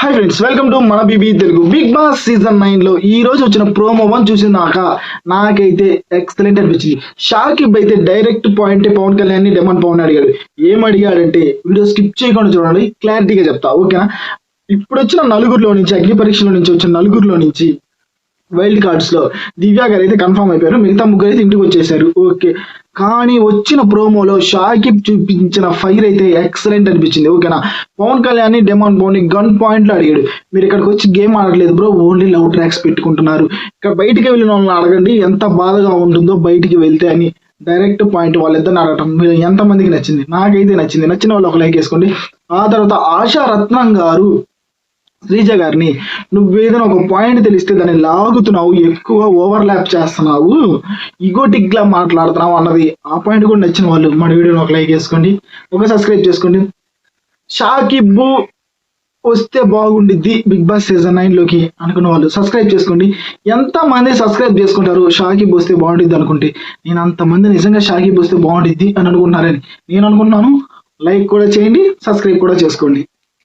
Hi friends, welcome to మన BB Telugu. Bigg Boss season 9 లో ఈ రోజు వచ్చిన ప్రోమో 1 చూసినాక నాకైతే ఎక్సలెంట్ అనిపించింది. షాకిబ్ అయితే డైరెక్ట్ పాయింట్ పవన్ కళ్యాణ్ ని డెమాండ్ పవన్ అడిగాడు. ఏం అడిగాడంటే వీడియో స్కిప్ చేయకుండా చూడండి, క్లారిటీగా చెప్తా, ఓకేనా? ఇప్పుడు వచ్చిన నలుగురిలో నుంచి, అగ్ని పరీక్షలో నుంచి వచ్చిన నలుగురిలో నుంచి వైల్డ్ కార్డ్స్ లో దివ్య గారు అయితే కన్ఫర్మ్ అయిపోయారు. మిగతా ముగ్గురు అయితే ఇంటికి వచ్చేసారు, ఓకే. కానీ వచ్చిన ప్రోమోలో షాకిబ్ చూపించిన ఫైర్ అయితే ఎక్సలెంట్ అనిపించింది, ఓకేనా? పవన్ కళ్యాణ్ ని డెమాండ్ పవన్ ని గన్ పాయింట్ లో అడిగాడు. మీరు ఇక్కడికి వచ్చి గేమ్ ఆడట్లేదు బ్రో, ఓన్లీ లవ్ ట్రాక్స్ పెట్టుకుంటున్నారు. ఇక్కడ బయటికి వెళ్ళిన వాళ్ళని అడగండి ఎంత బాధగా ఉంటుందో బయటికి వెళ్తే అని డైరెక్ట్ పాయింట్ వాళ్ళిద్దరిని అడగటం మీరు ఎంతమందికి నచ్చింది? నాకైతే నచ్చింది. నచ్చిన వాళ్ళు ఒక లైక్ వేసుకోండి. ఆ తర్వాత ఆశా రత్నం గారు శ్రీజ గారిని, నువ్వేదైనా ఒక పాయింట్ తెలిస్తే దాన్ని లాగుతున్నావు, ఎక్కువ ఓవర్లాప్ చేస్తున్నావు, ఈగోటిక్ లా మాట్లాడుతున్నావు అన్నది. ఆ పాయింట్ కూడా నచ్చిన వాళ్ళు మన వీడియోని ఒక లైక్ వేసుకోండి, ఒక సబ్స్క్రైబ్ చేసుకోండి. షాకిబ్ వస్తే బాగుండిద్ది బిగ్ బాస్ సీజన్ 9 లోకి అనుకున్న వాళ్ళు సబ్స్క్రైబ్ చేసుకోండి. ఎంతమంది సబ్స్క్రైబ్ చేసుకుంటారు షాకిబ్ వస్తే బాగుండిద్ది అనుకుంటే? నేను అంతమంది నిజంగా షాకిబ్ వస్తే బాగుండిద్ది అని అనుకుంటున్నారని నేను అనుకుంటున్నాను. లైక్ కూడా చేయండి, సబ్స్క్రైబ్ కూడా చేసుకోండి.